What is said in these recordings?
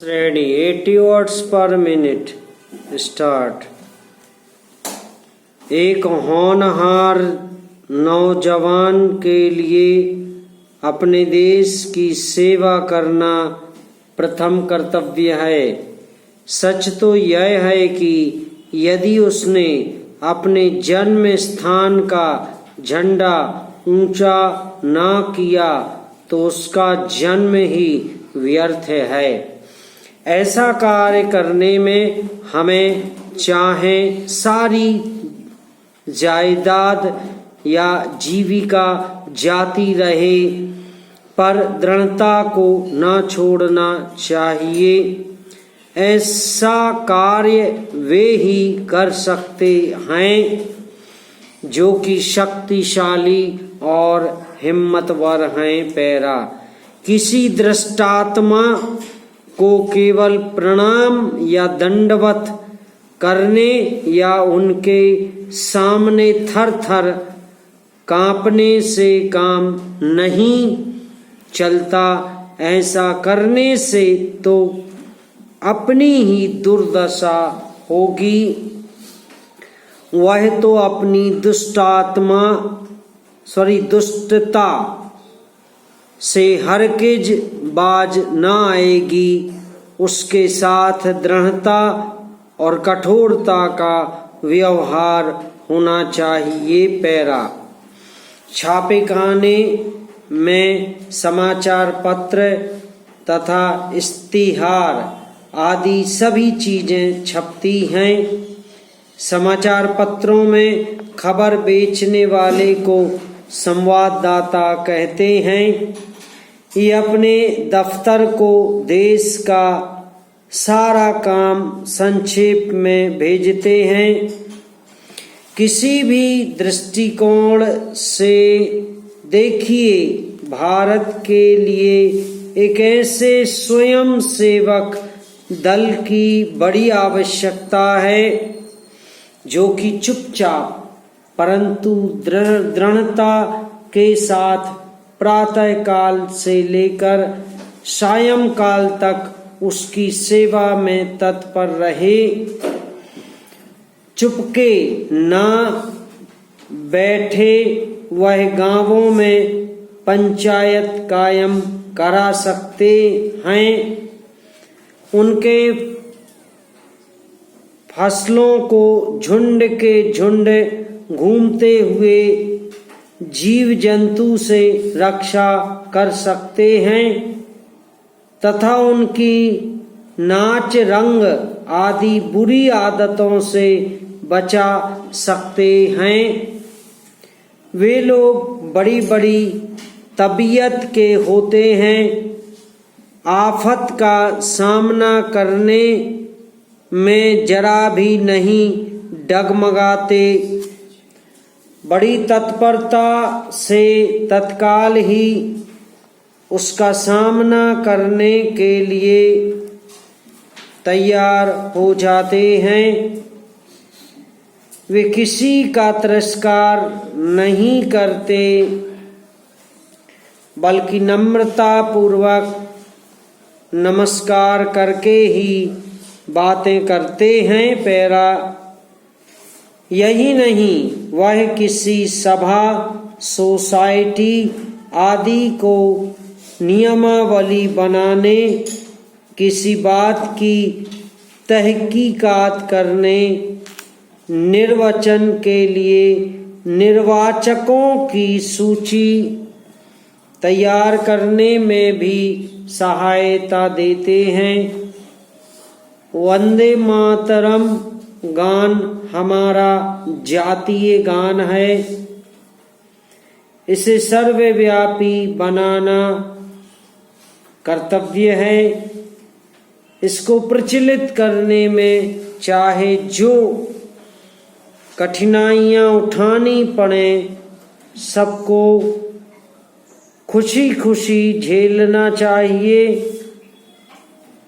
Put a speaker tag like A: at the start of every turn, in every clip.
A: Ready, 80 words per minute. Start. एक होनहार नौजवान के लिए अपने देश की सेवा करना प्रथम कर्तव्य है। सच तो यह है कि यदि उसने अपने जन्म स्थान का झंडा ऊंचा ना किया तो उसका जन्म ही व्यर्थ है। ऐसा कार्य करने में हमें चाहे सारी जायदाद या जीविका जाती रहे, पर दृढ़ता को न छोड़ना चाहिए। ऐसा कार्य वे ही कर सकते हैं जो कि शक्तिशाली और हिम्मतवर हैं। पैरा किसी दृष्टात्मा को केवल प्रणाम या दंडवत करने या उनके सामने थर थर कांपने से काम नहीं चलता। ऐसा करने से तो अपनी ही दुर्दशा होगी। वह तो अपनी दुष्टता से हरगिज बाज न आएगी। उसके साथ दृढ़ता और कठोरता का व्यवहार होना चाहिए। पैरा छापे खाने में समाचार पत्र तथा इश्तिहार आदि सभी चीजें छपती हैं। समाचार पत्रों में खबर बेचने वाले को संवाददाता कहते हैं। ये अपने दफ्तर को देश का सारा काम संक्षेप में भेजते हैं। किसी भी दृष्टिकोण से देखिए, भारत के लिए एक ऐसे स्वयं सेवक दल की बड़ी आवश्यकता है जो कि चुपचाप परंतु दृढ़ता के साथ प्रातः काल से लेकर सायंकाल तक उसकी सेवा में तत्पर रहे। चुपके ना बैठे वह गांवों में पंचायत कायम करा सकते हैं। उनके फसलों को झुंड के झुंड घूमते हुए जीव जंतु से रक्षा कर सकते हैं तथा उनकी नाच रंग आदि बुरी आदतों से बचा सकते हैं। वे लोग बड़ी बड़ी तबीयत के होते हैं। आफत का सामना करने में जरा भी नहीं डगमगाते। बड़ी तत्परता से तत्काल ही उसका सामना करने के लिए तैयार हो जाते हैं। वे किसी का तिरस्कार नहीं करते बल्कि नम्रता पूर्वक नमस्कार करके ही बातें करते हैं। पैरा यही नहीं, वह किसी सभा सोसाइटी आदि को नियमावली बनाने, किसी बात की तहकीकात करने, निर्वाचन के लिए निर्वाचकों की सूची तैयार करने में भी सहायता देते हैं। वंदे मातरम गान हमारा जातीय गान है। इसे सर्वव्यापी बनाना कर्तव्य है। इसको प्रचलित करने में चाहे जो कठिनाइयां उठानी पड़े, सबको खुशी खुशी झेलना चाहिए।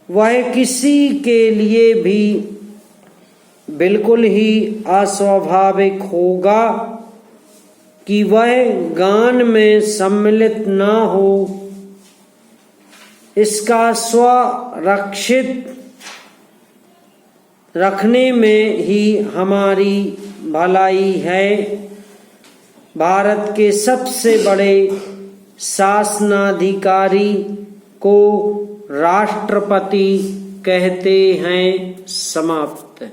A: वह किसी के लिए भी बिल्कुल ही अस्वाभाविक होगा कि वह गान में सम्मिलित ना हो। इसका स्वरक्षित रखने में ही हमारी भलाई है। भारत के सबसे बड़े शासनाधिकारी को राष्ट्रपति कहते हैं। समाप्त।